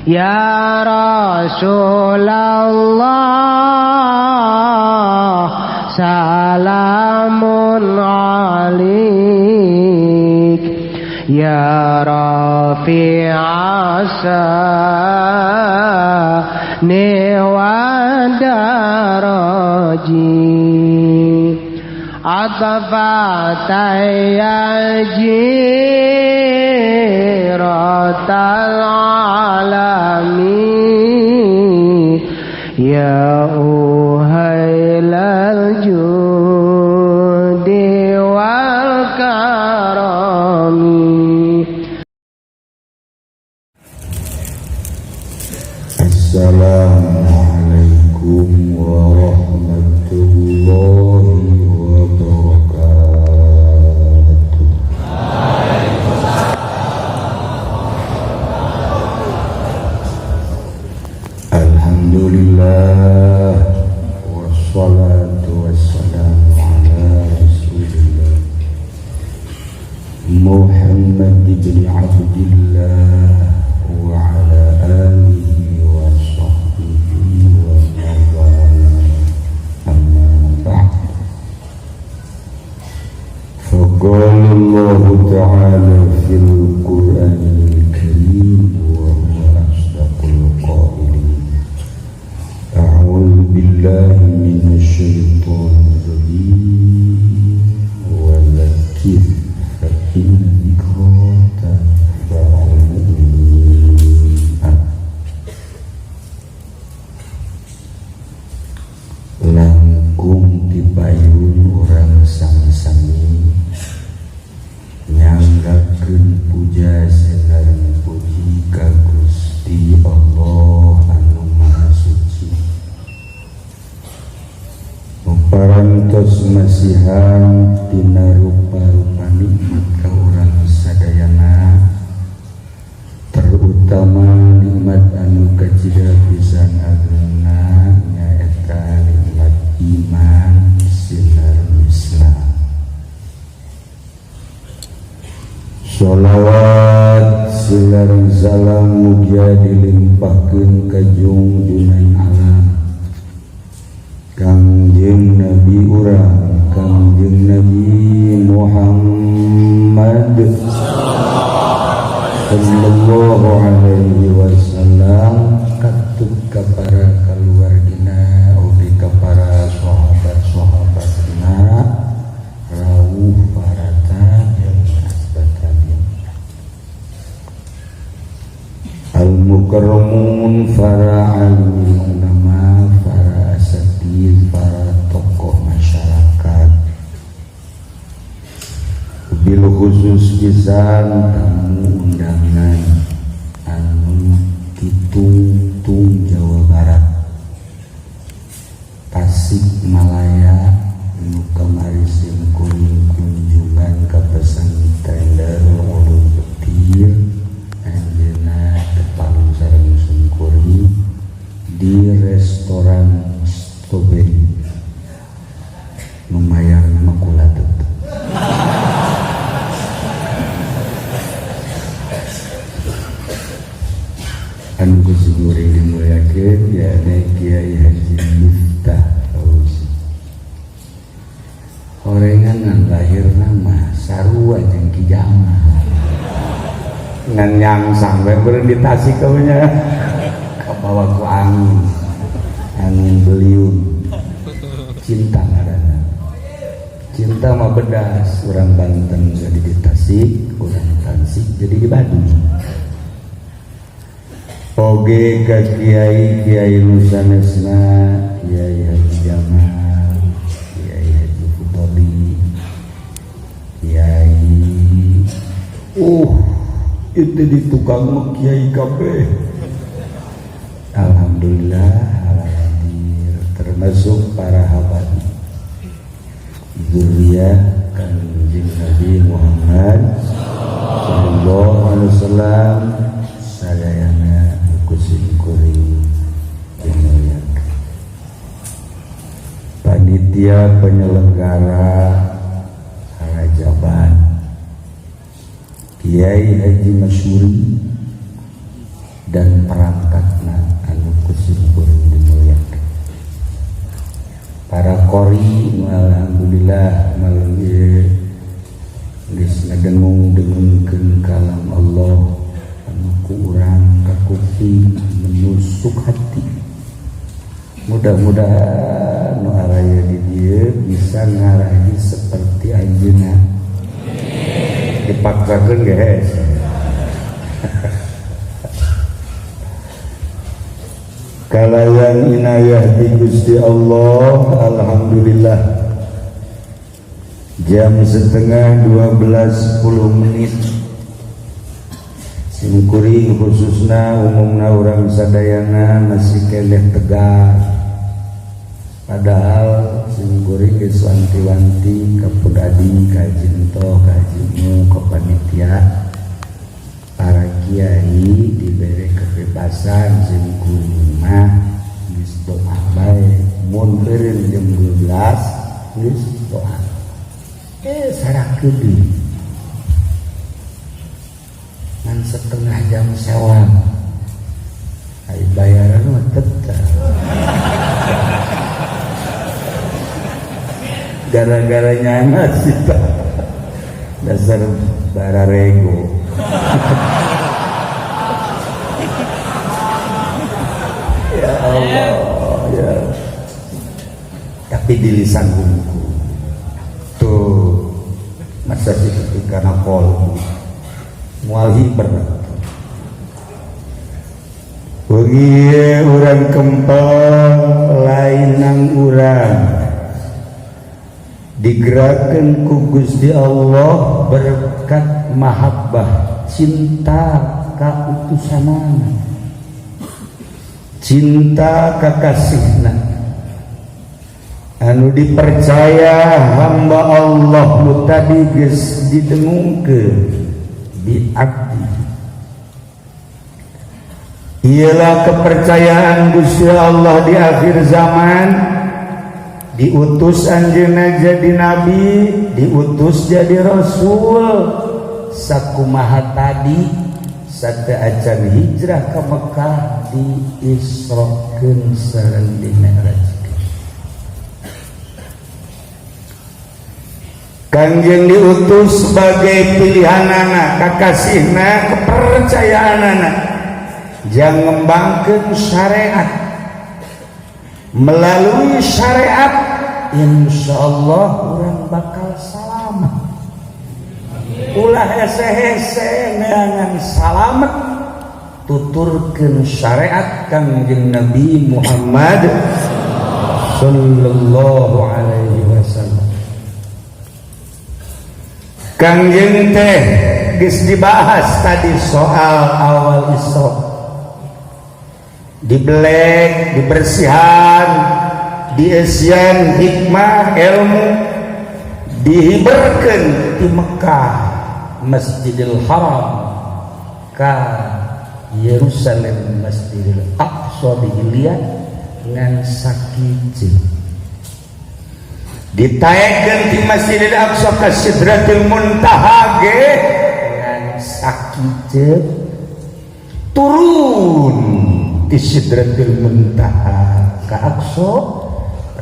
Ya Rasulullah salamun alaik ya rafi'asa wa daraji atfataya jiratal alami ya uhailal judi wal karami. Assalamualaikum warahmatullahi wabarakatuh. Alhamdulillah wassalatu wassalamu ala rasulillah Muhammad ibn Abdillah wa ala alihi wa sahbihi wa mawala amma ba'd. Faqala Allah ta'ala fil Qur'anil Karim wa huwa asdaqul qailin. A'udzu billahi minasy syaithanir rajim. Wa dzakir fa inna dzikrata tanfa'ul mu'minin. Langkung dipayun orang sami-sami nyanggakeun puja sareng puji ka Gusti Allah anu Maha Suci. Parantos masihan tina rupa-rupa nikmat ka urang sadayana, terutama nikmat anu kacida pisan agungna nyaeta nikmat iman sinar Islam. Sholawat silarang salam mugia dilimpahkeun ka junjungan alam Kangjeng Nabi urang Kangjeng Nabi Muhammad sallallahu alaihi wasallam, katut ka para kaluargina ugi ka para sahabat-sahabatna rawuh para tabi'in asbat tabi'in al-mukarramun para alim ulama, para asatidz, para tokoh masyarakat, bil khusus pisan tamu undangan anu Kitungtung Jawa Barat, Tasikmalaya, nu kamari simkuring kunjungan ka pesantren Darul Ulum Petir, anjeunna tepang sareng sungkuri di restoran Strawberry lumayan makula tetep. Anu kusuguring dimuliakeun yakni Kiai Haji Miftah Fauzi. Horengan lahir nama sarua jeung Ki Jamal. Ngan nyangsang bae beureun di Tasik kaunya. Kabawa ku angin beliung. Cinta ngaranna. Cinta mah bedas, urang Banten jadi di Tasik, urang Tasik jadi di Bandung. Oge ka Kiai nusanesna, Kiai Haji Jamal, Kiai Haji Fudoli, Kiai itu di tukang Kiai kabeh. Alhamdulillah hadir, termasuk para habat zuriyah Kanjeng Nabi Muhammad sallallahu alaihi wasallam, sadayana kusimkuring dimuliakeun. Panitia penyelenggara harajaban Kiai Haji Masyuri dan perangkatna anu kusimkuring dimuliakeun. Para qori alhamdulillah malam ieu geus ngadengung-dengungkeun kalam Allah anu ku urang ka kuping menusuk hati. Mudah-mudahan nu araya di dieu bisa ngarahi seperti ayeuna. Dipaksakeun geus. Kalayan inayah di Gusti Allah, alhamdulillah. Jam setengah 12:10. Simkuring khususna umumna urang sadayana masih keleh tegar. Padahal simkuring geus wanti-wanti ka Pudadi, ka Jinto, ka Jimu, ka panitia. Para kiai diberi kebebasan simkuring mah geus doa bae. Mun eureun jam 12 geus doa. Sarakeun deui. Ngan setengah jam sewa. Ai bayaran mah tetep. Gara-gara nyana sih dasar bararego. Ya Allah ya. Tapi di lisan hungku tuh masa itu karena kolbu mual hiber. Bagi urang kempel lain nang urang digerakkan ku Gusti Allah berkat mahabbah cinta ka utusanana, cinta ka kasihna anu dipercaya hamba Allah nu tadi geus didengungkeun bi abdi. Ialah kepercayaan Gusti Allah di akhir zaman, diutus anjeunna jadi nabi, diutus jadi rasul. Sakumaha tadi sate acan hijrah ke Mekah diisrokeun sareng di Mi'raj. Kanjeng diutus sebagai pilihanana, kakasihna, kepercayaanana, jang ngembangkeun syariat. Melalui syariat insyaallah urang bakal selamat. Ulah hese-hese neangan selamat tuturkeun syariat Kanjeng Nabi Muhammad sallallahu alaihi wasallam. Kanjeng teh geus dibahas tadi soal awal Isra. Dibelek, dibersihan, diesian hikmah ilmu, dihiberkeun di Mekah Masjidil Haram ka Yerusalem Masjidil Aqsa dilihat ngan sakijeu. Ditaekeun di Masjidil Aqsa ka Sidratul Muntaha ge ngan sakijeu turun di Sidratul Muntaha ka Aqsa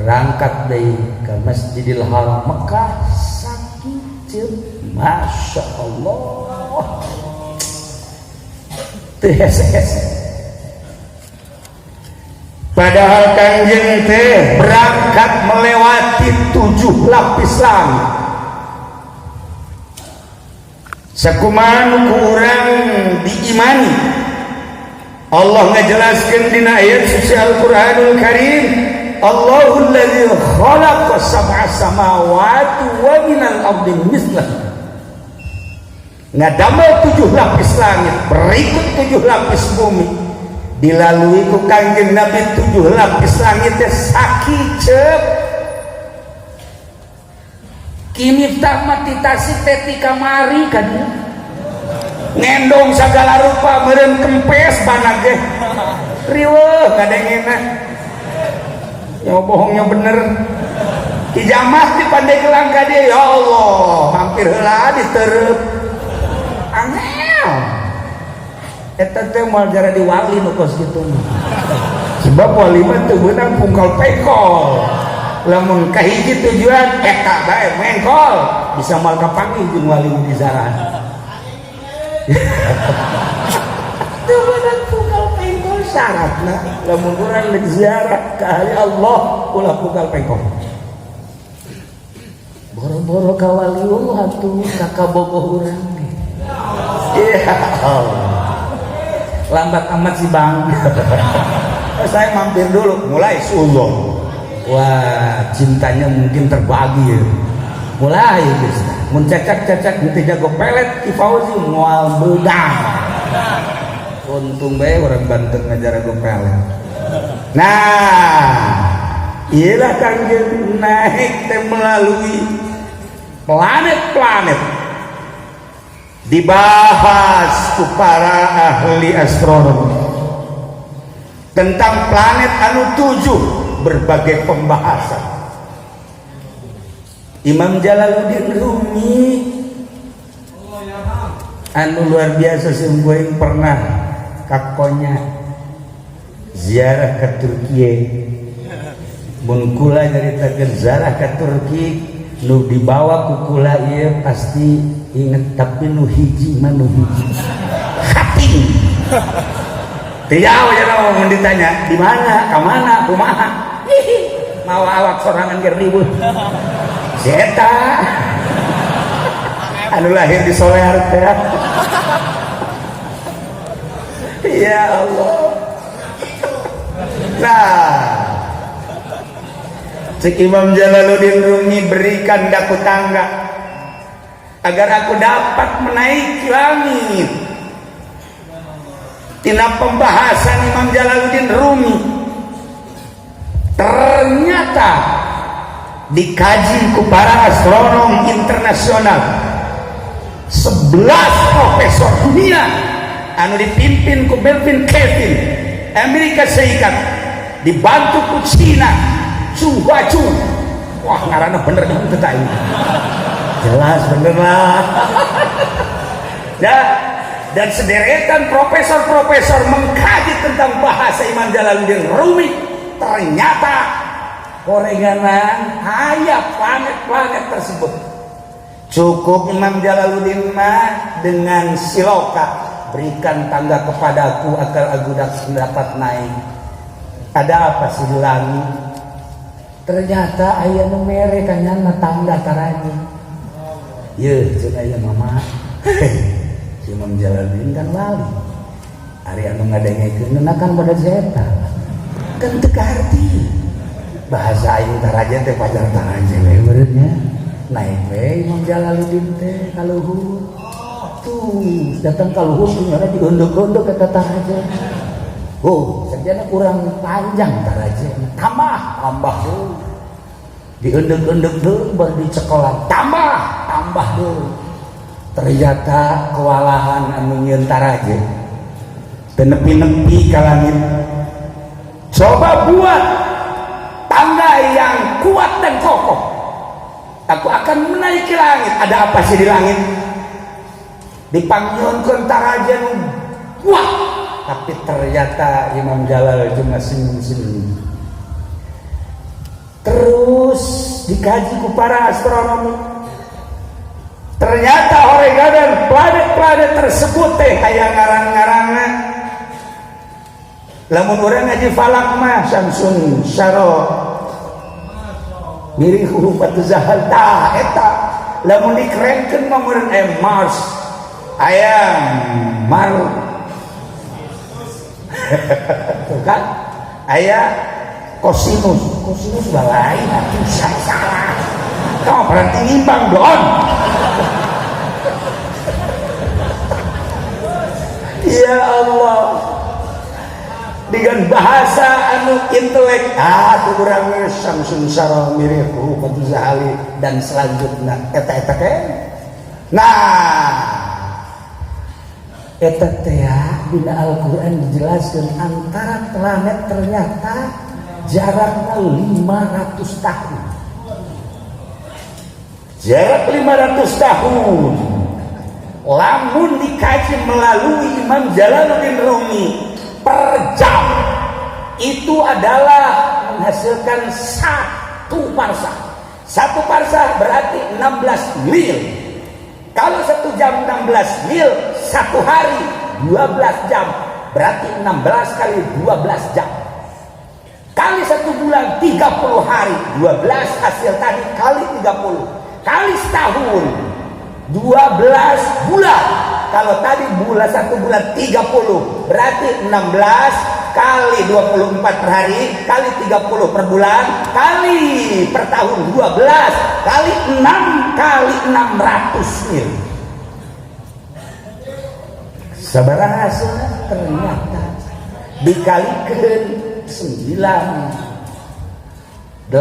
rangkat deui ka Masjidil Haram Mekah sakijeu. Masya Allah hese-hese. Padahal Kanjeng teh berangkat melewati 7 lapis langit. Sakumaha ku urang diimani Allah ngajelaskeun dina ayat suci Al-Qur'anul Karim, Allahul ladzi khalaqa sab'a samawati wa minal ardi mislah. Ngadamel 7 lapis langit, berikut 7 lapis bumi. Dilalui ku Kanjeng Nabi 7 lapis langit teh sakijeu. Kini tak mati tasik teh ti kamari ka dieu. Ngendong segala rupa meureun kempes banag ge. Riweuh ngadengeunna. Ya bohongnya bener. Kijamah di Pandeglang ka dieu, ya Allah, hampir heula diteureub. Angel. eta teh moal gara diwali nu kos kitu sebab wali mah teu beunang pungkal pekol lamun kahiji tujuan eta bae mengkol bisa moal kapanggih jeung wali nu dizaran teu beunang pungkal pekol syaratna lamun urang rek ziarah ka Allah ulah pungkal pekol boro-boro ka wali atuh ka bogoh urang ya Allah lambat amat sih bang saya mampir dulu mulai sulung wah cintanya mungkin terbagi ya. Mulai guys mun cacak-cacak nanti jago pelet Fauzi mual bedang untung bae orang Banten ngajar jago pelet nah iyalah kan naik teh melalui planet-planet dibahas ku para ahli astronomi tentang planet anu 7 berbagai pembahasan. Imam Jalaluddin Rumi anu luar biasa sungguh pernah kakonya ziarah ke Turki mun kula nyaritakeun ziarah ke Turki nu dibawa ku kula ieu pasti inget tapi nu hiji mah nu hiji hati tidak wajar mau ditanya di mana ke mana kumaha mau awak sorangan keur ribut si eta anu lahir di Solear teh ya Allah nah cek Imam Jalaluddin Rumi berikan daku tangga agar aku dapat menaiki langit. Tina pembahasan Imam Jalaluddin Rumi ternyata dikaji ku para astronom internasional 11 profesor dunia anu dipimpin ku Melvin Kevin Amerika Serikat dibantu ku Cina Chu Huachu wah ngaranna bener kan teh ini jelas bener lah ya dan sederetan profesor-profesor mengkaji tentang bahasa Imam Jalaluddin Rumi ternyata korenganan aya planet-planet tersebut cukup Imam Jalaluddin mah dengan siloka berikan tangga kepadaku agar aku dapat naik ada apa sih di langit ternyata aya nu mere kanyana tangga taraji ye ceuk aya mama Imam Jalaluddin kan wali ari anu ngadengekeun kan pada zeta kan teu arti bahasa aing taraja teh pajar taraja we beureunya naik we Imam Jalaluddin teh ka luhur tuh datang ka luhur kumaha diunduk-unduk eta taraja oh sarjana kurang panjang taraja tambah diunduk-unduk deui baru dicekolan tambah deui ternyata kewalahan anu nyieun taraje teu nepi-nepi ka langit coba buat tangga yang kuat dan kokoh aku akan menaiki langit ada apa sih di langit dipanggilkeun taraje nu kuat tapi ternyata Imam Jalal cuma senyum-senyum terus dikaji ku para astronomi ternyata horegadan planet-planet tersebut teh aya ngaran-ngaranna lamun urang ngaji falak mah Samsun Syaro mirip huruf Zahal tah eta lamun dikerenkeun mah urang Mars aya tuh kan aya kosinus balain atuh salah kamu berarti ngimbang don ya Allah dengan bahasa anu intelek tuh kurang Samsun Syaro mirip huruf Zahali dan selanjutnya eta kan nah eta teh dina Al-Qur'an dijelaskan antara planet ternyata jaraknya 500 tahun jarak 500 tahun lamun dikaji melalui Imam Jalaluddin Rumi per jam itu adalah menghasilkan satu parsah. Satu parsah berarti 16 mil. Kalau 1 jam 16 mil, 1 hari 12 jam, berarti 16 kali 12 jam. Kali 1 bulan 30 hari, 12 hasil tadi kali 30. Kali setahun 12 bulan. Kalau tadi bulan 1 bulan 30, berarti 16 kali 24 per hari kali 30 per bulan kali per tahun 12 kali 6 kali 600 mil. Sabaraha hasilnya? Ternyata dikalikan 89,250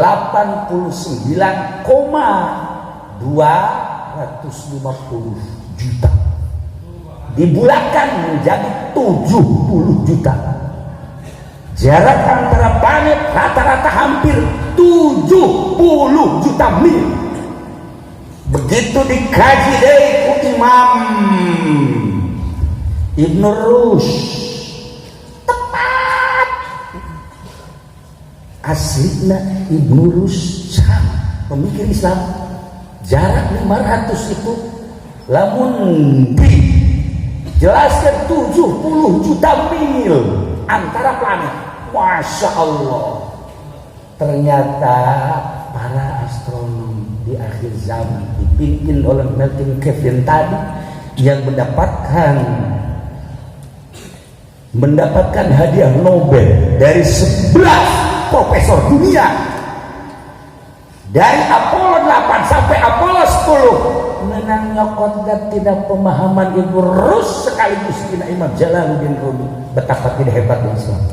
juta dibulatkan menjadi 70 juta. Jarak antara planet rata-rata hampir 70 juta mil. Begitu dikaji dari Imam Ibn Rushd, tepat aslinya Ibn Rushd pemikir Islam, jarak 500 itu lamun dijelaskan 70 juta mil antara planet. Masya Allah, ternyata para astronom di akhir zaman dipimpin oleh Milton Kevin tadi yang mendapatkan hadiah Nobel dari 11 profesor dunia, dari Apollo 8 sampai Apollo 10, menang nyokot dan tidak pemahaman Ibnu Rushd sekaligus Imam Jalaluddin Rumi. Betapa tidak hebatnya Islam,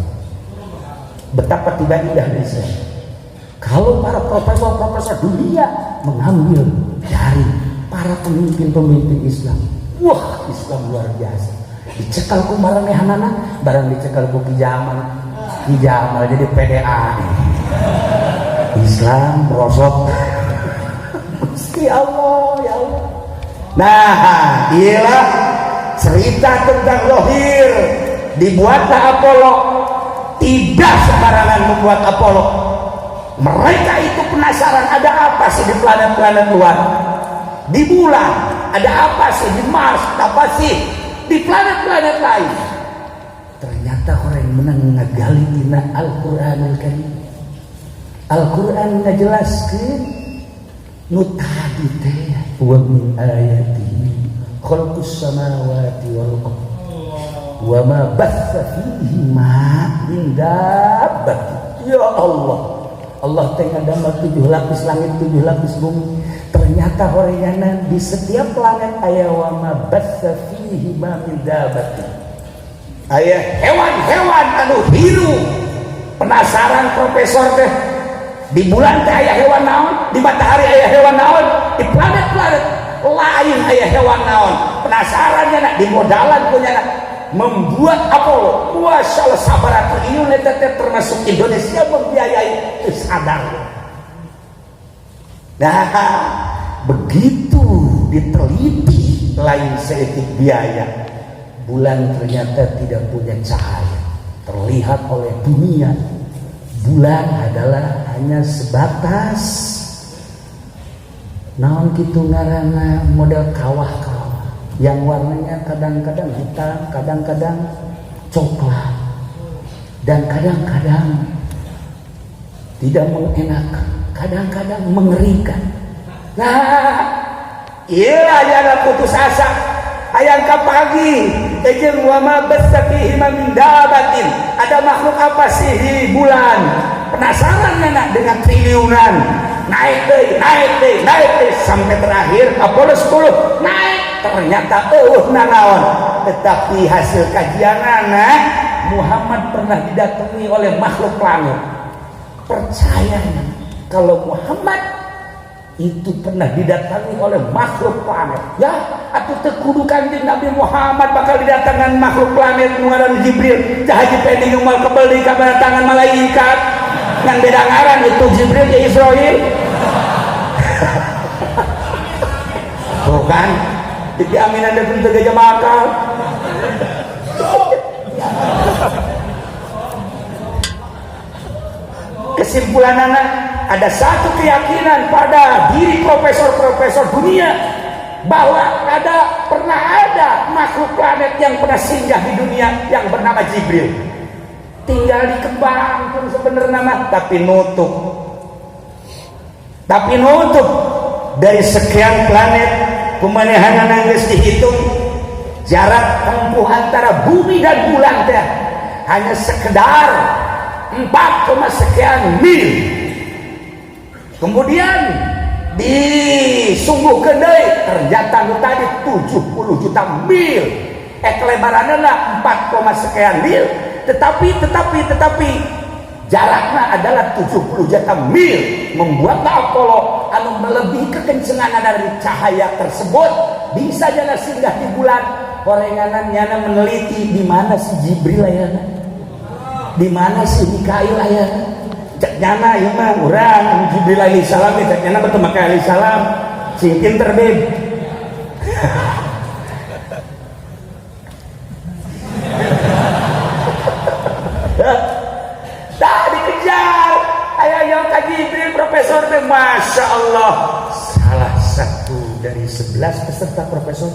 betapa tidak indahnya Islam. Kalau para profesor dunia mengambil dari para pemimpin Islam, wah, Islam luar biasa. Dicekal ku maranehanana, barang dicekal ku Kijamal jadi PDA. Islam merosot. Gusti Allah, ya Allah. Nah, inilah cerita tentang Lohir. Dibuatlah Apollo. Tidak sembarangan membuat Apollo. Mereka itu penasaran ada apa sih di planet-planet luar, di bulan ada apa sih, di Mars apa sih, di planet-planet lain. Ternyata orang yang menang ngagali dina Al-Qur'anul Karim. Al-Qur'an ngajelaskeun nu tadi teh wa min ayatihi khalqus samawati wal ardh wa ma batsa fihi ma min dabbat. Ya Allah, Allah tengah damel 7 lapis langit 7 lapis bumi. Ternyata horeana di setiap planet aya wa ma batsa fihi ma min dabbat. Aya hewan-hewan anu hirup. Penasaran profesor teh, di bulan teh aya hewan naon, di matahari aya hewan naon, di planet-planet lain aya hewan naon. Penasaran nya di modalan punya membuat Apollo. Masya Allah, sabaraha triliun eta teh termasuk Indonesia membiayai, sadar. Nah, begitu diteliti lain seetik biaya, bulan ternyata tidak punya cahaya terlihat oleh dunia. Bulan adalah hanya sebatas naon kitu ngaranna model kawah-kawah yang warnanya kadang-kadang hitam, kadang-kadang coklat, dan kadang-kadang tidak mengenakan, kadang-kadang mengerikan. Nah, iyalah jangan putus asa. Hayang ka pagi, jeung wa ma bastafihi min dabatin. Ada makhluk apa sih di bulan? Penasaran nana dengan triliunan. Naik deh sampai terakhir Apollo 10 naik. Ternyata nanaon. Tetapi hasil kajianana Muhammad pernah didatangi oleh makhluk langit. Percaya kalau Muhammad itu pernah didatangi oleh makhluk planet, ya, atuh teu kudu Kanjeng Nabi Muhammad bakal didatangkan makhluk planet ngaran Jibril, haji pending moal kebel di kabatangan malaikat ngan beda ngaran itu Jibril ya Israil. Tuh kan, Jadi aminan dan pun gajah makal. Kesimpulan anak, ada satu keyakinan pada diri profesor-profesor dunia bahwa pernah ada makhluk planet yang pernah singgah di dunia yang bernama Jibril. Tinggal di kembang pun sebenarnya nama, tapi nutup dari sekian planet pemanehan yang dihitung jarak tempuh antara bumi dan bulan teh hanya sekedar 4, sekian mil. Kemudian disungguhkeun deui ternyata nu tadi 70 juta mil. Kelebaranna 4, sekian mil, tetapi jaraknya adalah 70 juta mil, membuat Apollo anu melebihi kekencengan dari cahaya tersebut bisa jalan singgah di bulan. Korenganan nyana meneliti di mana si Jibril ayana, di mana si Mikail ayana. Cek nyana ieu mah urang Jibril alaihi salam, cek nyana betul Mikail alaihi salam sing pinter beb. Jibril profesor teh, masya Allah, salah satu dari 11 peserta profesor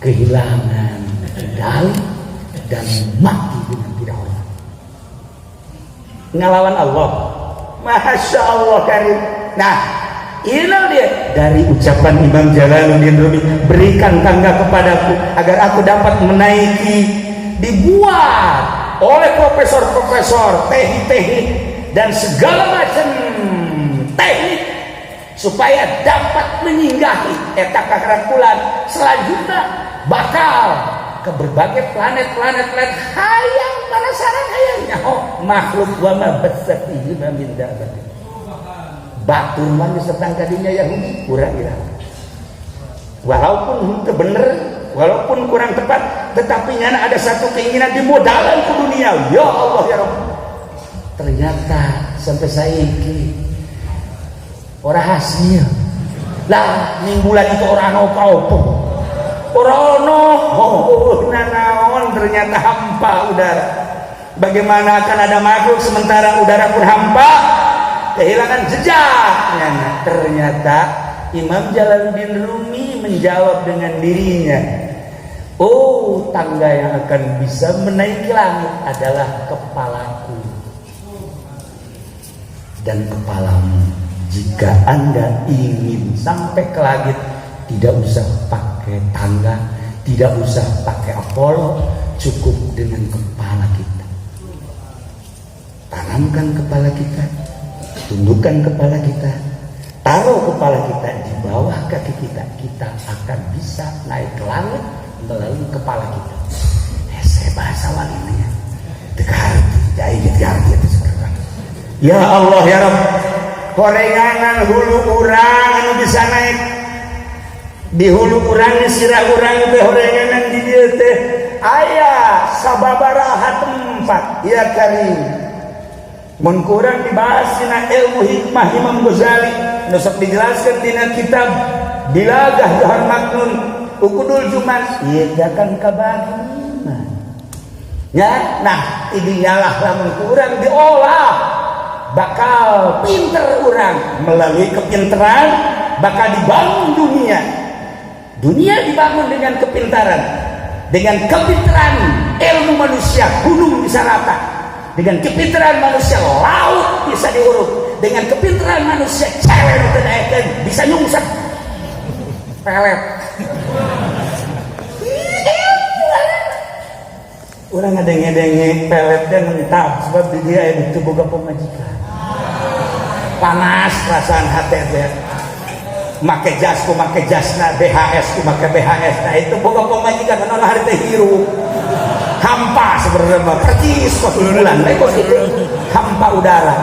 kehilangan kendali dan mati dengan tidak hormat ngelawan Allah. Masya Allah karim. Nah, ini dia dari ucapan Imam Jalaluddin Rumi, berikan tangga kepadaku agar aku dapat menaiki, dibuat oleh profesor-profesor teknik dan segala macam teknik supaya dapat menyinggahi eta kakarakulan. Selanjutnya bakal ke berbagai planet hayang penasaran hayangnya makhluk wa ma basatihi min dabat. Batur mah disetang kadinya Yahudi kurang ira. Walaupun itu bener, walaupun kurang tepat, tetapi nyana ada satu keinginan dimodalan ke dunia. Ya Allah ya Rabb. Ternyata sampai saiki orang hasil lah minggulan itu orang opo orang nanaon ternyata hampa udara. Bagaimana akan ada makhluk sementara udara pun hampa, kehilangan jejaknya. Ternyata Imam Jalaluddin Rumi menjawab dengan dirinya, oh, tangga yang akan bisa menaiki langit adalah kepalaku dan kepalamu. Jika Anda ingin sampai ke langit, tidak usah pakai tangga, tidak usah pakai Apollo, cukup dengan kepala kita. Tanamkan kepala kita, tundukkan kepala kita, taruh kepala kita di bawah kaki kita, kita akan bisa naik ke langit melalui kepala kita. Saya bahasa walimanya dekarti, jahit itu seperti. Ya Allah ya Rabb, korenganan hulu urang anu bisa naik di hulu urang sirah urang teh korenganan di dieu teh aya sababaraha tempat ya karim. Mun kurang dibahas dina ilmu hikmah Imam Ghazali nu sok dijelaskeun dina kitab Bilagah Johar Maknun Ukudul Juman ieu kan kabagi. Ya, nah idinya lah lamun kurang diolah bakal pinter orang, melalui kepinteran bakal dibangun dunia dibangun dengan kepintaran, dengan kepinteran ilmu manusia gunung bisa rata, dengan kepinteran manusia laut bisa diurut, dengan kepinteran manusia cewek bisa nyungsep pelet. Orang ngadenge pelet dan mentah sebab dia itu boga pemajikan. Panas perasaan hati dia. Make jasna BHS ku make BHS. Nah itu boga pemajikan kana hari teh hirup. Hampa sebenarnya mah percis kok bulan bae kok itu. Hampa udara.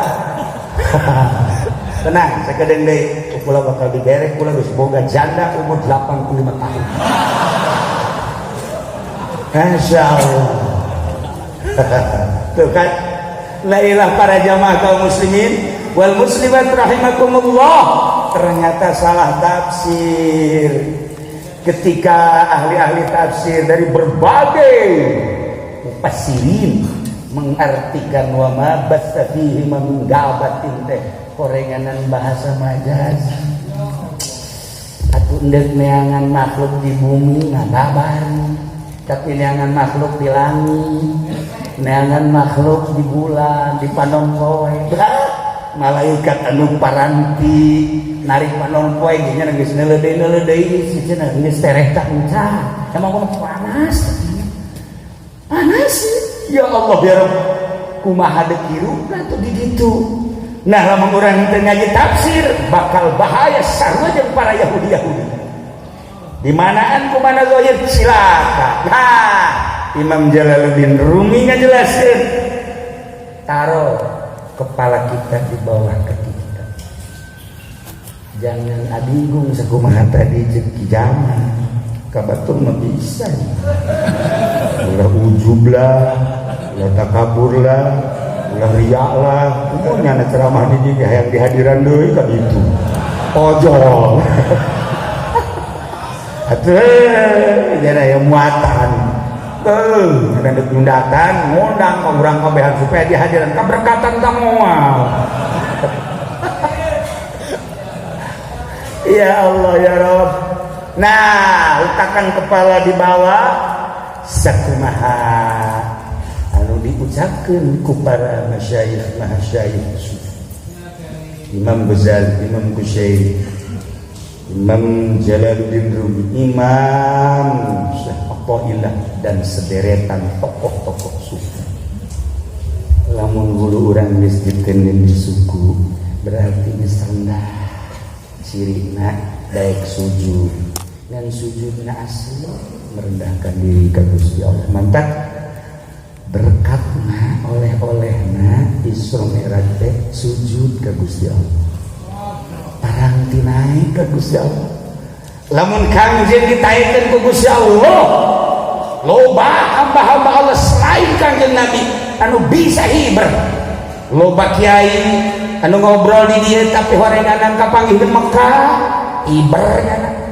Tenang, sakedeung deui kula bakal diberek kula geus boga janda umur 85 tahun. Insyaallah. Tuh kan, lailah para jamaah kaum muslimin wal muslimat rahimakumullah, ternyata salah tafsir. ketika ahli-ahli tafsir dari berbagai mufassirin mengartikan wa ma bassa fihi min gabatin teh korenganan bahasa majaz. Atuh endek neangan makhluk di bumi ngababar, tapi neangan makhluk di langit, neangan makhluk di bulan, di panon poe. Malaikat anu paranti narik panon poe nya geus neuleudeuy si cenah geus tereh tak ucap. Emang panas. Panas. Ya Allah ya Rabb, kumaha deu kiruna tuh di ditu. Nah, lamun urang teu ngaji tafsir bakal bahaya sarua jeung para Yahudi. Di manaan kumana zahir silakan. Nah, Imam Jalaluddin Rumi ngajelaskeun taruh kepala kita di bawah kaki kita. Jangan adinggung sakumaha tadi jeung kijaman. Kabatur mah bisa. Ulah ujub lah, ulah takabur lah, ulah riak lah. Pokoknya na ceramah ini hayang dihadiran deui ka ditu. Ojol. Atuh, jana yang muatan. Ada datang ngundang ka urang kabehan supaya dihadiran kaberkatan ka moal. Ya Allah ya Rabb. Nah, letakkan kepala di bawah sakumaha anu diucapkeun ku para masyayikh sufi. Imam Ghazali, Imam Qushairi, Imam Jalaluddin Rumi, Imam Syekh Atha'illah dan sederetan tokoh-tokoh sufi. Lamun hulu urang geus diteuneun di suku berarti geus rendah cirina daek sujud. Dan sujudna asli merendahkan diri ka Gusti Allah. Mantap berkatna oleh-olehna Isra Mi'raj teh sujud ka Gusti Allah. Parang tinaik ka Gusti Allah. Lamun Kangjeng ditaikeun ku Gusti Allah, loba hamba-hamba Allah selain Kangjeng Nabi anu bisa hiber. Loba kiai anu ngobrol di dieu tapi horenganan kapanggih di Mekah, ibernya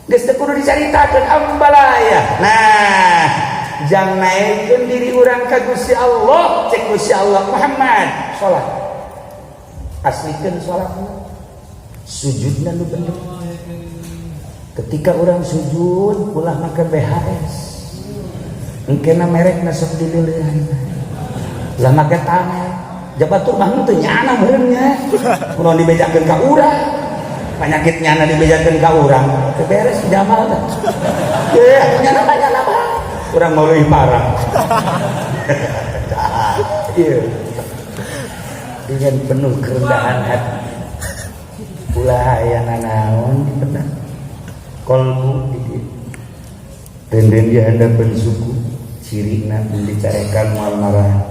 geus teu kudu dicaritakeun ambalaya. Nah, jang naikkeun diri urang ka Gusti Allah, cek Gusti Allah Muhammad salat. Aslikeun salatna. Sujudna nu bener. Ketika urang sujud ulah make BHS. Engkena merekna sok dileulehan. Ulah make tamel. Jabatur mah teu nyana meureun nya. Kunaon dibejakeun ka urang. Penyakit nyana dibejakeun ka urang teu beres jamal teh. Ye, nyana apa? Urang mau leuwih parah. Ieu. Dengan penuh kerendahan hati. Ulah aya nanaon di benak. Kolbu di dieu. Denden di handapeun suku, cirina mun dicarekan moal marah.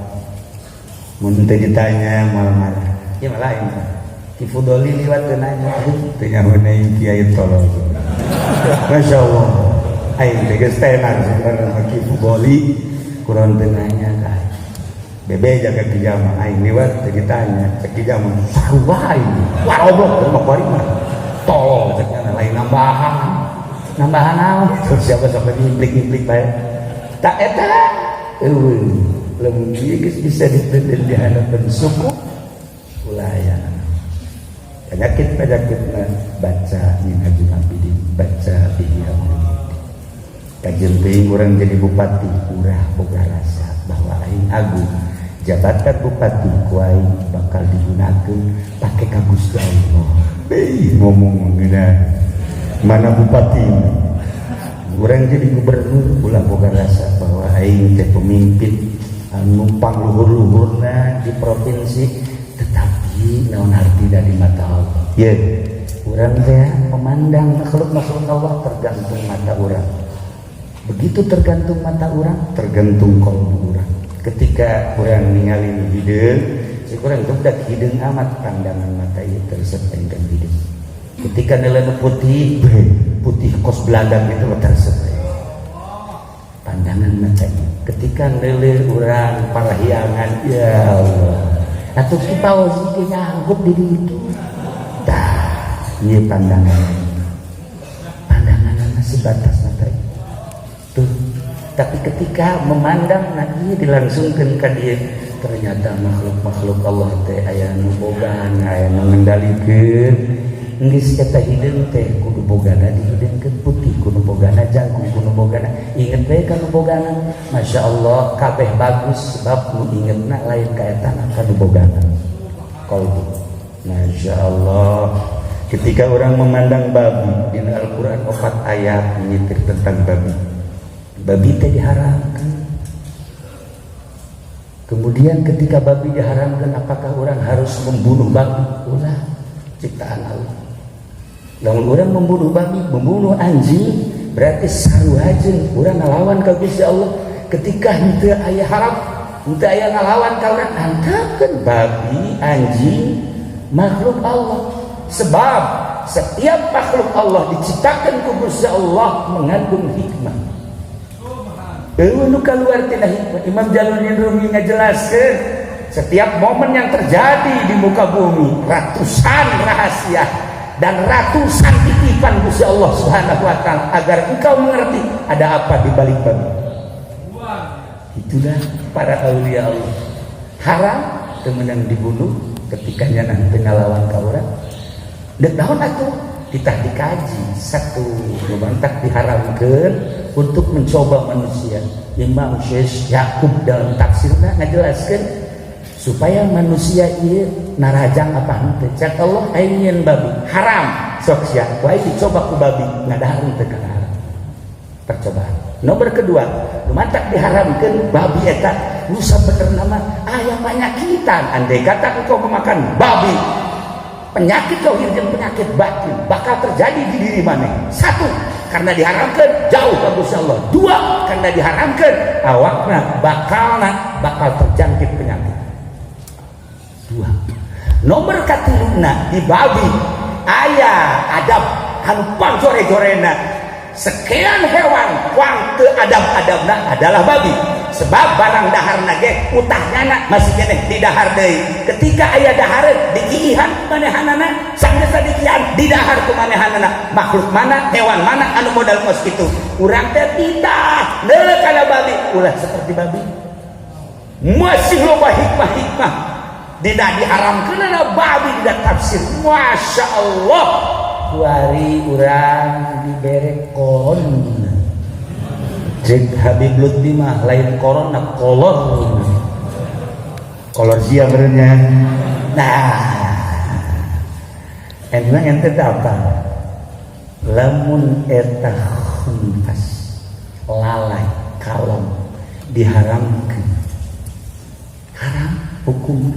Mun teu ditanya moal marah. Ieu mah lain. Ki Fudoli liwat teu nanya, teu nyaho deui kiai tolol. Masyaallah. Aing teh geus tenar sabarang Ki Fudoli kurang teu nanya ka. Bebe jaga ki jama aing liwat teu ditanya, cek ki jama sarua aing. Wah goblok mah bari mah. Tolol cenah lain nambahan. Nambahan naon? Siapa sok ngiplik-ngiplik bae. Tak eta. Lamun kieu geus bisa ditenden di hadapan suku ulah penyakit-penyakitna baca min Haji Abidin, baca Ihya Ulumuddin. Kajian teuing urang jadi bupati, urah boga rasa bahwa aing agung jabatan bupati ku aing bakal digunakeun pake ka Gusti Allah. Ngomong geuna mana bupati urang jadi gubernur ulah boga rasa bahwa aing teh pemimpin numpang luhur-luhurna di provinsi, tetapi naon arti dari mata Allah. Ya, urang teh memandang makhluk-makhluk Allah tergantung mata urang. Begitu tergantung mata urang, tergantung kalbu urang. Ketika urang ningali nu hideung, si urang teh dak hideung amat pandangan mata ieu tersepengkeun hideung. Ketika nilai putih, putih kos Belanda itu tersepeng. Pandangan mata ieu. Ketika nilai urang parahyangan, ya Allah. Atuh kita wajib nyanggup di ditu. Dah, ieu pandangan. Pandangan si sebatas mata tuh. Tapi ketika memandang lagi dilangsungkan ke dia, ternyata makhluk-makhluk Allah teh aya nu bogan, aya nu ngendalikeun. Geus eta hideung teh kudu bogana dihideungkeun, putih kudu bogana, jangkung kudu bogana. Inget bae kana bogana. Masya Allah kabeh bagus sebab nu ingetna lain ka eta kana bogana. Qalbu. Masya Allah. Ketika orang memandang babi, di Al-Quran 4 ayat menyitir tentang babi. Babi teh diharamkan. Kemudian ketika babi diharamkan, apakah orang harus membunuh babi? Ulah, ciptaan Allah. Lamun orang membunuh babi, membunuh anjing, berarti saruhajeun urang ngalawan ka Gusti Allah. Ketika henteu aya haram, henteu aya ngalawan ka urang, angkatkeun babi, anjing, makhluk Allah. Sebab setiap makhluk Allah diciptakan ku Gusti Allah mengandung hikmah. Nu kaluar tina hikmah. Imam Jalaluddin Rumi ngajelaskeun setiap momen yang terjadi di muka bumi, ratusan rahasia dan ratusan titipan Gusti Allah Subhanahu wa taala agar engkau mengerti ada apa di balik babi. Itulah para aulia Allah. Haram temenan dibunuh ketika nyanah teu ngalawan ka urang. Deuk naon atuh? Ditah dikaji satu nubantak diharamkeun untuk mencoba manusia. Imam Syekh Yakub dalam tafsirna ngajelaskeun supaya manusia ieu narajang apa henteu. Cak Allah ayeun babi haram sok sia wae dicoba ku babi ngadahareun teu kana haram. Percobaan. Nomor kedua, lumatak diharamkeun babi eta nu sabenerna mah aya panyakitan. Andai kata engkau memakan babi, penyakit lahir dan penyakit batin bakal terjadi di diri mana? Satu, karena diharamkan jauh ke Gusti Allah. Dua, karena diharamkan awakna bakal terjangkit penyakit. Dua. Nomor katiluna di babi aya adab hampang jore-jorena. Sekian hewan wang teu adab-adabna adalah babi. Sebab barang daharna ge utahnyana masih keneh di dahar deui. Ketika aya dahareun digiihan manehanana, sanggeus digiihan di dahar ku manehanana. Makhluk mana, hewan mana anu modal kos kitu? Urang teh tidak neuk kana babi, ulah seperti babi. Masih loba hikmah-hikmah. Dina diharamkeunna babi dina tafsir. Masya Allah. Kuari urang dibere koron. Cek Habib Lutfi mah lain koron na kolor sia benernya. Nah, emang ente apa? Lamun eta khunfas lalai kalem diharamkan, haram hukum.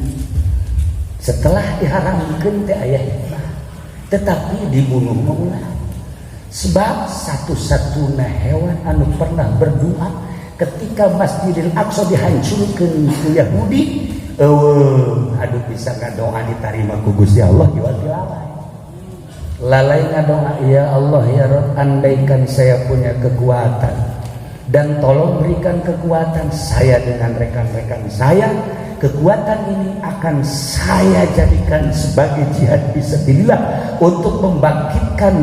Setelah diharamkan teh aya hikmah, tetapi dibunuh maulah. Sebab satu-satunya hewan anu pernah berdoa ketika Masjidil Aqsa dihancurkan ku Yahudi, aduh bisa ngadoa diterima ku Gusti Allah diwati lalai ngadoa, ya Allah ya Rabb, andaikan saya punya kekuatan dan tolong berikan kekuatan saya dengan rekan-rekan saya, kekuatan ini akan saya jadikan sebagai jihad fisabilillah untuk membangkitkan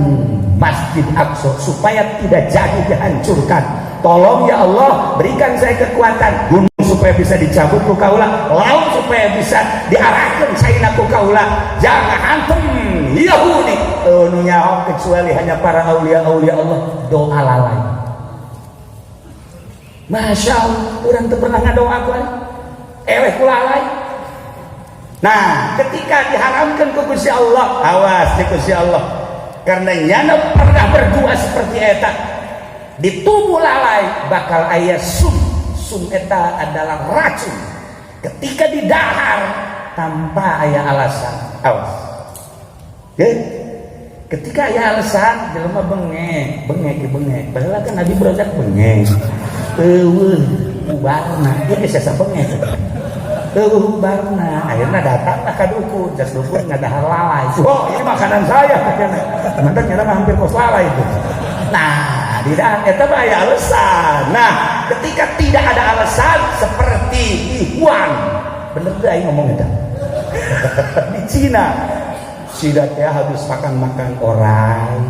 Masjid Aqsa supaya tidak jadi dihancurkan. Tolong ya Allah, berikan saya kekuatan, gunung supaya bisa dicabut ku kaula, laut supaya bisa diarahkan saina ku kaula. Jangan hantem Yahudi nu nyaho kecuali hanya para aulia-aulia Allah doa lalai. Masya Allah, orang teu pernah ngadoa ku eweh ku lalai. Nah, ketika diharamkan ku Gusti Allah, awas di Gusti Allah. Karena nyana pernah berdoa seperti eta, di tubuh lalai bakal aya sum eta adalah racun. Ketika didahar tanpa aya alasan, awas. Ketika aya alasan, jelema bengek. Padahal kan Nabi berodak bengek. Ubarna, dia bisa bengek. Ubarna, akhirnya datanglah ka dukun, jas dukun ngadahar lalai. Oh, ini makanan saya katanya. Teman-teman nyata hampir kos lalai itu. Nah, di dalam eta mah aya alasan. Nah, ketika tidak ada alasan seperti Ikhwan, bener tuh aing ngomong eta. Di Cina, sidat ya habis makan orai,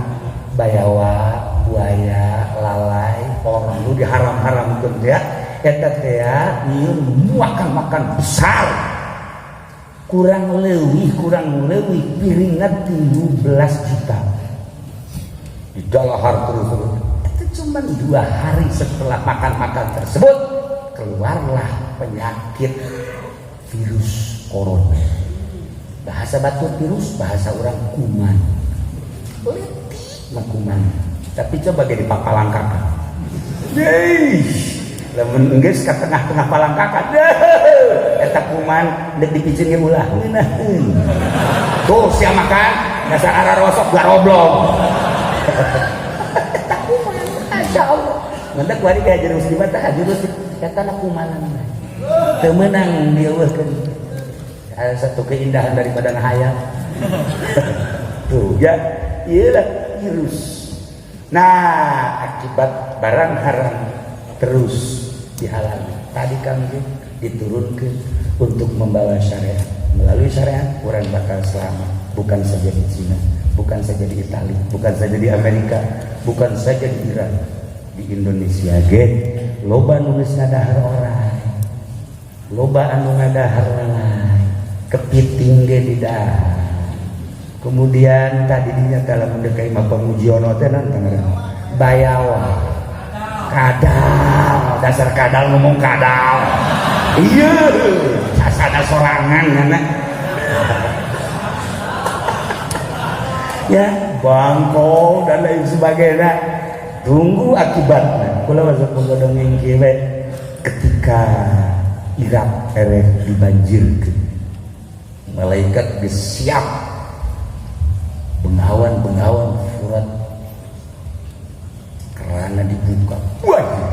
bayawa, buaya, lalai, orang lu diharam-haramkeun teh eta teh nyieun makan besar. Kurang leuwih piringna 13 juta. Di dalahar terus. Itu cuma 2 hari setelah makan tersebut keluarlah penyakit virus corona. Bahasa batu virus, bahasa orang kuman. Kuman. Tapi coba jadi papalangkakan. Lamun enggeus ka tengah-tengah palangkakan. Eta kuman deuk dipijeng ge ulah. Tuh sia makan dasar ararosok garoblong. Eta kuman masyaallah. Ngantek kuari ka jeung muslimat tah jurus eta kumanan. Teu meunang dieuweuhkeun. Satu keindahan daripada ngahayal. Tuh ya, iyalah virus. Nah, akibat barang haram terus dihalangi. Tadi kami diturunkan untuk membawa syariat. Melalui syariat, orang bakal selamat. Bukan saja di Cina, bukan saja di Italia, bukan saja di Amerika, bukan saja di Iran, di Indonesia. Loba nulis ngadahar orang, loba anu ngadahar orang, kepiting ge di dahar. Kemudian tadi dinyatakan mendekai mah pemujiono teh nanti bayawa. Kadal, dasar kadal ngomong kadal. Iya, sasana sorangan ngana. Ya, bangko dan lain sebagainya. Tunggu akibatnya. Kula masuk penggodong kieu ketika Irak erek dibanjirkeun. Malaikat geus siap. Bengawan furat karena dibuka. Waduh.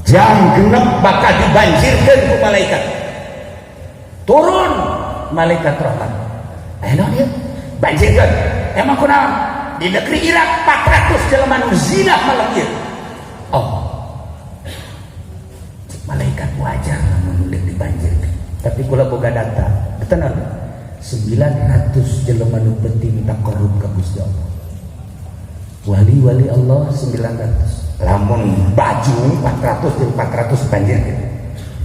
Jam genep bakal dibanjirkan ku malaikat. Turun malaikat rahmat. Ayo dia banjirkan. Emang kunaon? Di negeri Irak 400 jelema nu zina malam ieu. Oh. Malaikat wajar lamun dibanjirkan. Tapi kula boga data. Betenan 900 jelema nu penting taqarrub ka Gusti Allah. Wali-wali Allah 900. Lamun baju 400 jeung 400 banjir.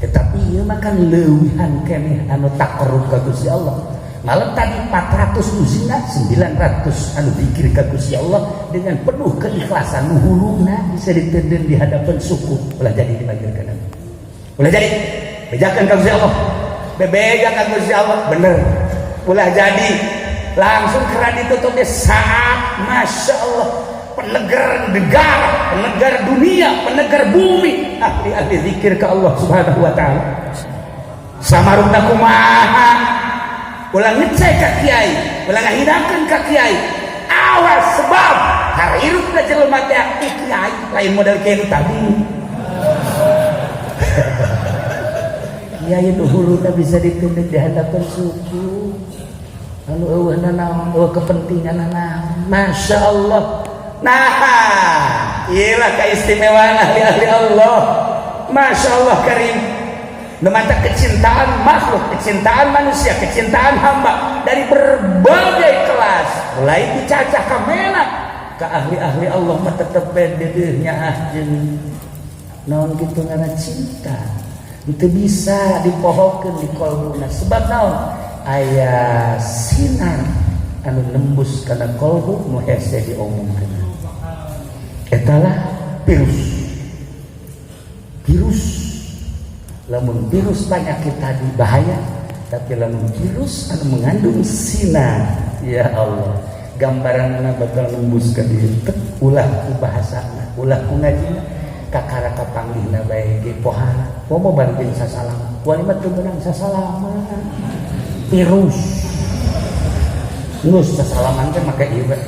Tetapi ieu mah kan leuwihan keneh anu taqarrub ka Gusti Allah. Malam tadi 400 nu zina, 900 anu zikir ka Gusti Allah dengan penuh keikhlasan nu huluna bisa ditenden di hadapan suku. Ulah jadi dibanjirkeun. Ulah jadi bejakeun ka Gusti Allah. Bebeja ka Gusti Allah bener. Ulah jadi langsung keran ditutupnya saat Masya Allah penegar negara, penegar dunia, penegar bumi, ahli-ahli zikir ke Allah subhanahu wa ta'ala. Samaruna kumaha ulah ngecek ka kiai, ulah ngahinakeun ka kiai. Awas sebab hareureupna jelema teh kiai lain model kiai tadi. Kiai nu huluna bisa ditunduk di hadapan suku. Anu eueuhna naon, kepentingan naon. Masya Allah. Nah, iyalah keistimewaan ahli-ahli Allah. Masya Allah karim. Nemata kecintaan makhluk, kecintaan manusia, kecintaan hamba dari berbagai kelas, mulai dicacah ka menak ka ahli-ahli Allah mah tetep dedeuhnya jeung naon kitu ngaranna cinta. Itu bisa dipohokeun di qalbuna sebab naon? Aya sinar anu nembus kana qalbu nu hese diomongkeun. Etalah virus. Lamun virus penyakit tadi bahaya, tapi lamun virus anu mengandung sinar, ya Allah, gambaranna bakal nembus ka dieu. Ulah ku bahasana, ulah ku ngajina, kakara kapanggihna bae ge pohara. Pomo banting sasalama. Wali mah teu meunang sasalama. Virus. Nus sasalaman teh make ieu bae.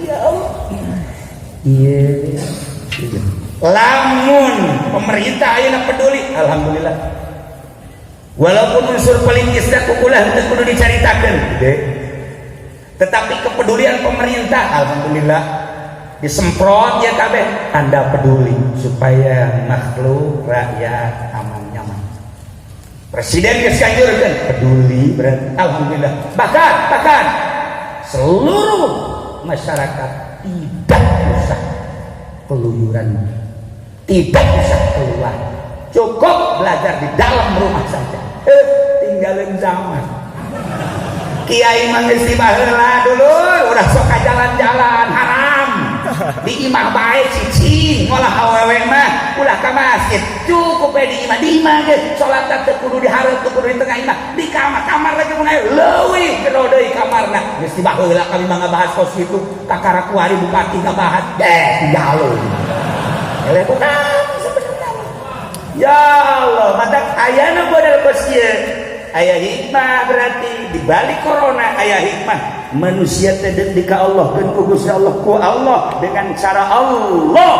Ya Allah. Iya. Lamun pemerintah ayeuna peduli, alhamdulillah. Walaupun unsur politisna kukulah teu kudu dicaritakeun, tetapi kepedulian pemerintah, alhamdulillah, disemprot ya kabeh. Anda peduli supaya makhluk rakyat aman nyaman. Presiden geus kanjurkeun peduli berarti alhamdulillah. Bahkan seluruh masyarakat tidak usah keluyuran, tidak usah keluar, cukup belajar di dalam rumah saja. Tinggalin zaman. Kiai mah geus dibaheula dulur, udah sok ka jalan-jalan haram. Di imah bae cicing, ngolah awewe mah ulah ka masjid. Cukup di imah ge salat teh kudu dihareup, kudu di tengah imah. Di kamar lagi mun aya leuwih gero deui kamarna. Geus dibaheula kami mah ngabahas kos kitu, kakara kuari bupati ngabahas deh jalo. Eleh kunaon sebenarnya. Ya Allah, matak ayana model kos ieu. Aya hikmah berarti di balik corona aya hikmah. Manusia teh deuk ka Allah dan ku Gusti Allah ku Allah dengan cara Allah.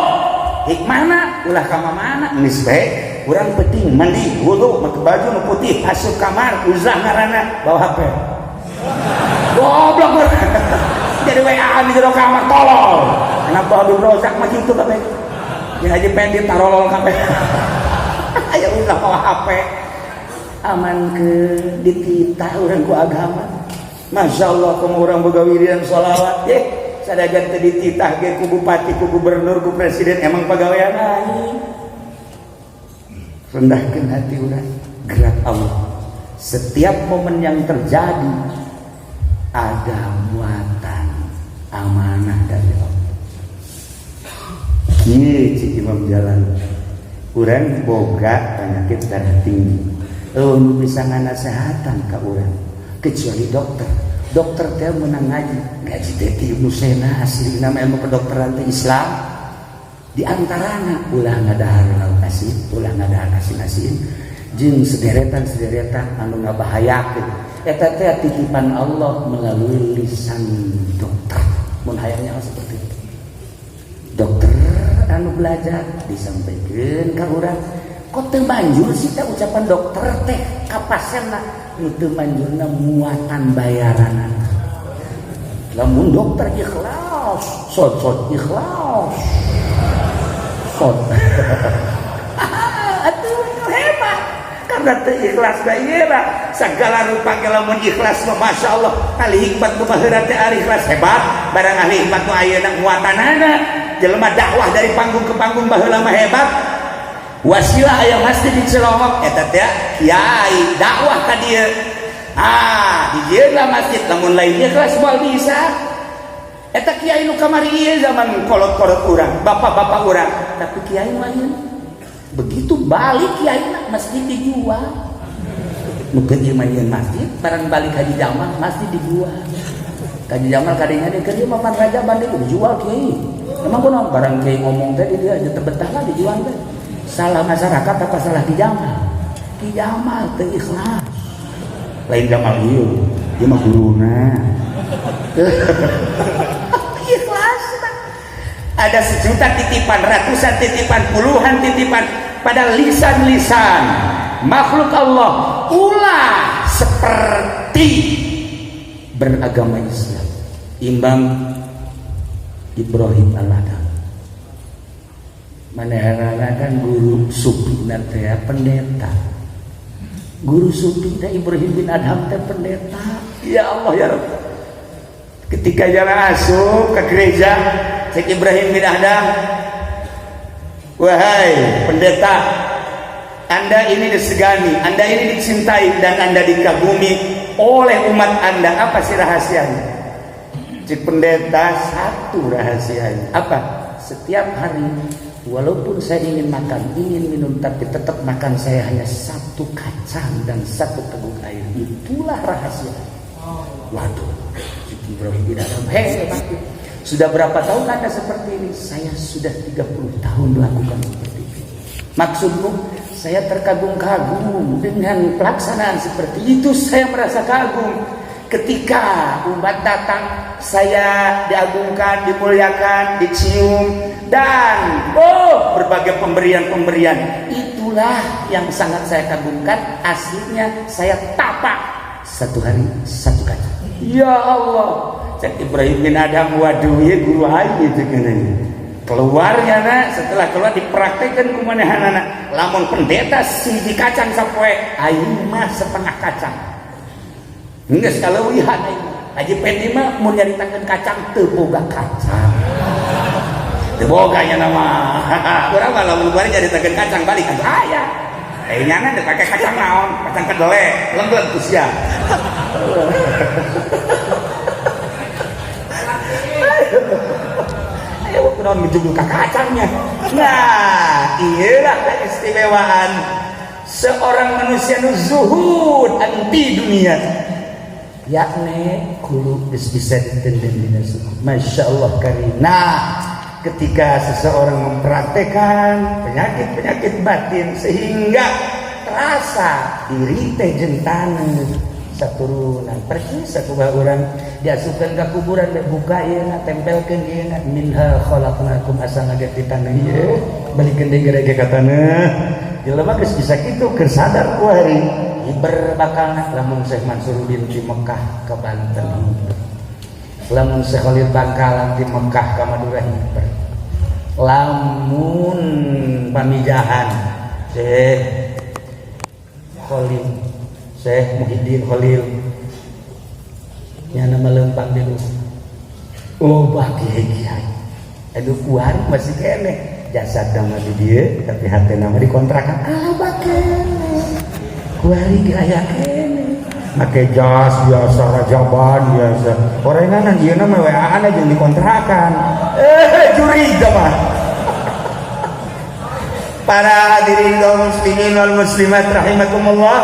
Hikmahna ulah ka mana geus bae urang penting mandi wudu make baju nu putih asup kamar uzah ngaranna bawa HP. Goblok. Jadi WA di jero kamar tolol. Anak Habib Rozak mah kitu kabeh. Jeung Haji Pendit tarolol kabeh. Aya ulah bawa HP. Aman ke dititah orang ku agama. Masya Allah kamu orang boga wiridan sholawat sadagan teh dititah ge ku bupati, ku gubernur, ku presiden emang pagawean aing. Rendahkeun hati urang, gerak Allah. Setiap momen yang terjadi ada muatan amanah dari Allah. Kieu cik Imam Jalan, urang boga penyakit darah tinggi. Bisa nganasehatan ka urang kecuali dokter teh menang ngaji teh ti Ibnu Sena asli nama ilmu kedokteran teh Islam di antarana ulah ngadahar lauk asin ulah ngadahar asin jeung sederetan anu ngabahayakeun eta teh titipan Allah melalui lisan dokter mun hayangnya seperti itu dokter anu belajar disampaikan ka urang kok teu manjur sih teh ucapan dokter teh ka pasienna itu manjurna muatan bayaran. Lamun dokter ikhlas, sot ikhlas. Sot. Atuh hebat. Karena teu ikhlas da ieu lah sagala rupa ge lamun ikhlas mah masyaallah ahli hikmat nu baheura teh ari ikhlas hebat barang ahli hikmat nu ayeuna muatanana jelema dakwah dari panggung ke panggung baheula mah hebat. Wasilah aya masjid di Cilongok eta teh kiai dakwah ka dieu. Di dieu lah masjid lamun lainnya kelas moal bisa. Eta kiai nu kamari ieu zaman kolot-kolot urang, bapak-bapak urang. Tapi kiai lain. Begitu balik kiai masjid dijual. Mungkin ieu mah masjid, barang balik Haji Jamal masjid dijual. Haji Jamal kadenya dia keur Paman Raja Bandung dijual kiai. Emang kunaon barang kiai ngomong teh dia aja tebetah lah dijual teh. Salah masyarakat apa salah Ki Jamal? Ki Jamal teu ikhlas. Lain Jamal ieu, ieu mah guruna. Ikhlas. Ada sejuta titipan, ratusan titipan, puluhan titipan pada lisan-lisan makhluk Allah. Ulah seperti beragama Islam. Imam Ibrahim Al-Adham. Manehna kan guru sufi teh pendeta. Guru sufi teh Ibrahim bin Adham teh pendeta. Ya Allah ya Rabb. Ketika jalan asup ke gereja Syekh Ibrahim bin Adham, wahai pendeta, Anda ini disegani, Anda ini dicintai dan Anda dikagumi oleh umat Anda. Apa sih rahasianya? Cik pendeta, satu rahasianya. Apa? Setiap hari walaupun saya ingin makan, ingin minum, tapi tetap makan saya hanya satu kacang dan satu teguk air. Itulah rahasia. Waduh, Ibrahim bin Adham hebat. Sudah berapa tahun Anda seperti ini? Saya sudah 30 tahun melakukan seperti ini. Maksudmu, saya terkagum-kagum dengan pelaksanaan seperti itu. Saya merasa kagum. Ketika umat datang, saya diagungkan, dimuliakan, dicium, dan berbagai pemberian-pemberian. Itulah yang sangat saya kagumkan. Aslinya saya tapak satu hari satu kaca. Ya Allah, Syekh Ibrahim bin Adham, waduh ya guru aja itu kan. keluarnya na setelah keluar dipraktekkan kumanehanana lamun pendeta siji kacang sapoe aing mah setengah kacang geus kaleuwihan aing Haji Pendi mah mun nyaritakeun kacang teu boga kacang teu boga nya nama urang mah lamun bari nyaritakeun kacang balik kan aya nyana teu pake kacang naon kacang kedelai lenglet ku sia non menjudul kacangnya. Nah, inilah keistimewaan seorang manusia nu zuhud anti dunia. Yakni kudu geus bisa ditenden dina suku. Masya Allah karim. Nah, ketika seseorang mempraktekkan penyakit-penyakit batin sehingga terasa diri teh jentana saturunan pergi sakumaha urang diasupkeun ka kuburan buka ieu na tempelkeun ieu na minha khalaqnakum asa ngageti taneuh ieu balikeun deui gerege ka taneuh jelema geus bisa kitu keur sadar ku hari iber bakalna lamun Syekh Mansuruddin di Mekah ka Banten lamun Syekh Khalil Bangkalan di Mekah ka Madura iber lamun pamijahan Syekh Khalil Syekh Muhyiddin Khalil yang nama lempang dulu oh kiai aduh kuari masih kene jasad nama di dia tapi hati nama dikontrakan kene kuari kaya kene pakai jas biasa rajaban biasa orenganan dia nama WA-an aja dikontrakan curiga mah para hadirin kaum muslimin wal muslimat rahimakumullah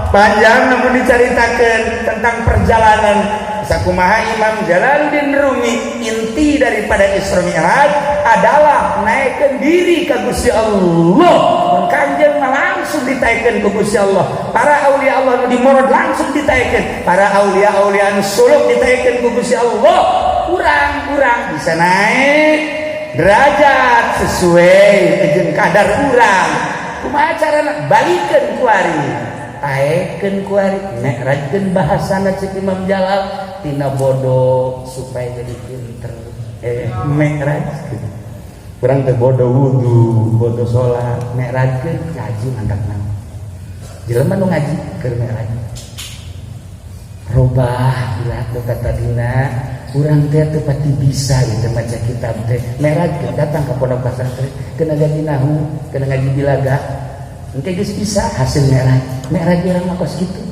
panjang namun diceritakan tentang perjalanan sakumaha Imam Jalaluddin Rumi inti daripada Isra Mi'raj adalah naikkan diri ke Gusti Allah kanjeng langsung ditaikkan ke Gusti Allah para aulia Allah di morod langsung ditaikkan para aulia-aulia anu suluk ditaikkan ke Gusti Allah kurang bisa naik derajat sesuai jeung kadar urang kumaha carana balikeun ku ari taeken kuari mi'rajkeun bahasana cek Imam Jalal tina bodoh supaya jadi pinter mi'rajkeun urang teh bodoh wudu bodoh salat mi'rajkeun ngaji mantapna jelema nu ngaji keur mi'raj robah ilaku kata dina urang teh teu pati bisa ieu maca kitab teh mi'rajkeun datang ka pondok pesantren keuna ngaji nahwu keuna ngaji bilaga engke geus bisa hasil mi'raj urang mah kos kitu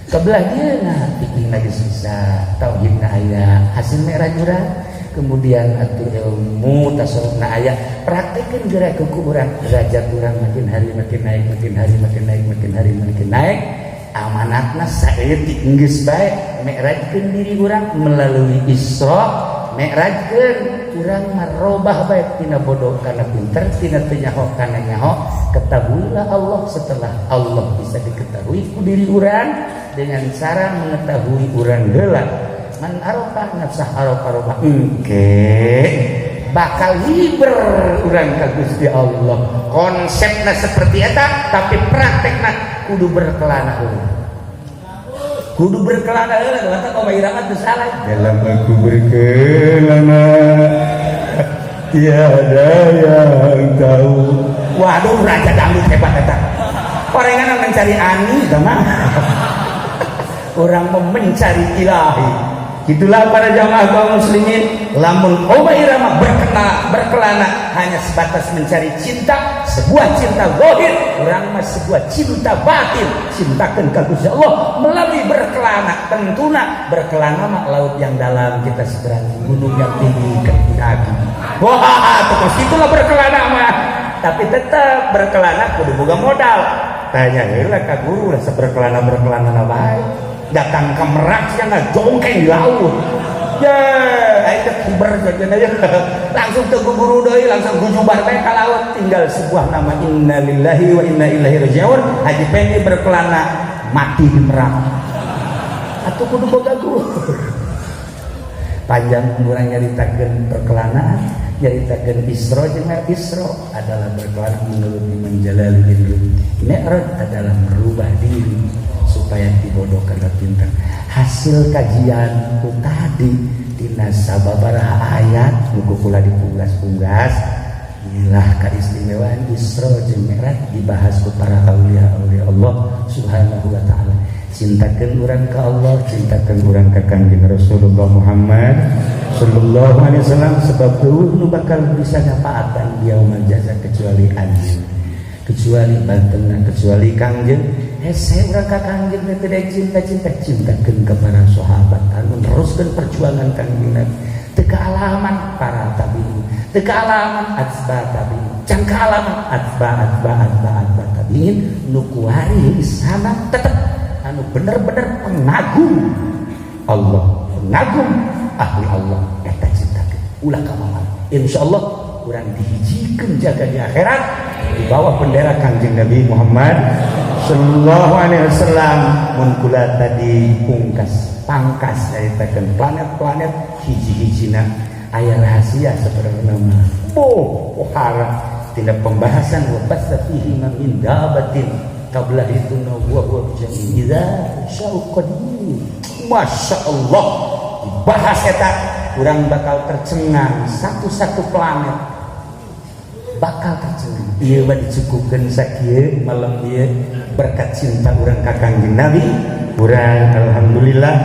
kabelah dieuna fikihna geus bisa tauhidna aya hasil mi'raj urang kemudian atuh ilmu tasawufna aya praktekeun geura ku urang derajat urang makin hari makin naik amanatna saeutik geus bae mi'rajkeun diri urang melalui Isra mi'rajkeun urang marobah bae tina bodoh kana pinter tina teu nyaho kana nyaho ketahuilah Allah setelah Allah bisa diketahui ku diri urang dengan cara mengetahui urang heula man arafah nafsah arafah engke bakal hiber urang ka Gusti Allah konsepna seperti eta tapi praktekna kudu berkelana heula kudu berkelana heula mata koma irama teu salah dalam aku berkelana tiada yang tahu waduh raja dangdut hebat eta orangan mencari ani mah orang mencari ilahi itulah para jamaah kaum muslimin lamun oba irama berkelana hanya sebatas mencari cinta sebuah cinta zahir urang mah sebuah cinta batin cintakeun ka Gusti Allah melalui berkelana tentuna berkelana mah laut yang dalam kita seberangi gunung yang tinggi kaki wah terus itulah berkelana mah tapi tetap berkelana kudu boga modal tanya heula ka guru lah berkelana na bae datang ke Merak yang jongkeng di laut ya ayo kiber saja langsung ke guru deui langsung gujubar bae ka laut tinggal sebuah nama innalillahi wa inna ilaihi raji'un Haji Pendi berkelana mati di Merak atuh kudu boga guru panjang urang nyaritakeun perkelana nyaritakeun Isra jeung Isra adalah berkelana menurut Imam Jalaluddin Rumi mi'raj adalah merubah diri supaya dibodohkan ke pinter hasil kajian ku tadi dina sababaraha ayat buku kula dipunggas-punggas inilah keistimewaan Isra jeung Mi'raj dibahas ku para aulia-aulia Allah Subhanahu wa taala. Cintakeun urang ka Allah, cintakeun urang ka Kanjeng Rasulullah Muhammad sallallahu alaihi wasallam, sebab teu nu bakal bisa nyapaatan di yaumul jaza kecuali anjeun, kecuali bantengna, kecuali Kangjeng. Hese urang ka Kangjeng teh teu cinta-cinta, cintakeun ka para sahabat anu neruskeun perjuangan Kanjeng Nabi. Teu kaalaman para tabi'in, teu kaalaman atba tabi'in, can kaalaman atba tabi'in nu kuari sana tetep anu bener-bener pengagum Allah, pengagum ahli Allah eta cintakeun ulah ka mamang. Insyaallah urang dihijikeun jaga di akhirat di bawah bendera Kanjeng Nabi Muhammad sallallahu alaihi wasallam. Mun kula tadi pangkas nyaritakeun planet-planet hiji-hijina aya rahasia sebenarnya nama pohara tina pembahasan wa basa fihi min dabatin qabla itu wa jam'i idza sya'u qadim. Masyaallah dibahas eta urang bakal tercengang satu-satu planet bakal tercengang. Ieu mah dicukupkeun sakieu malam ieu berkat cinta urang ka Kanjeng Nabi. Urang alhamdulillah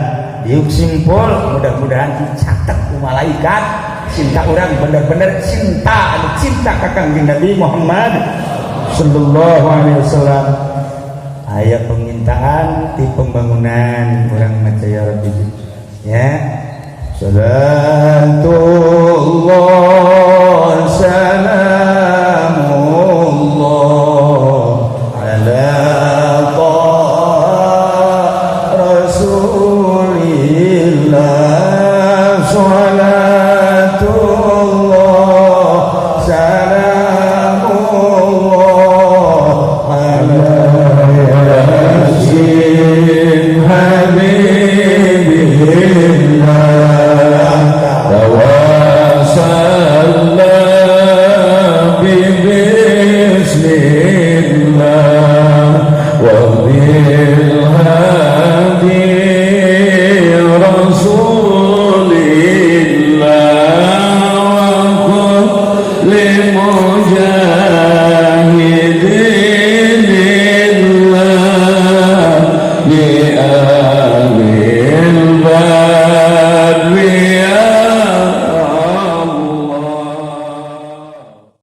diuk simpul, mudah-mudahan dicatat ku malaikat cinta urang bener-bener cinta anu cinta ka Kanjeng Nabi Muhammad sallallahu alaihi wasallam. Aya permintaan di pembangunan urang maca ya Rabbi ya. Salatullah salamullah ala Rasulillah. Salatullah salamullah ala yasin habibillah. Rasulillah wa kulli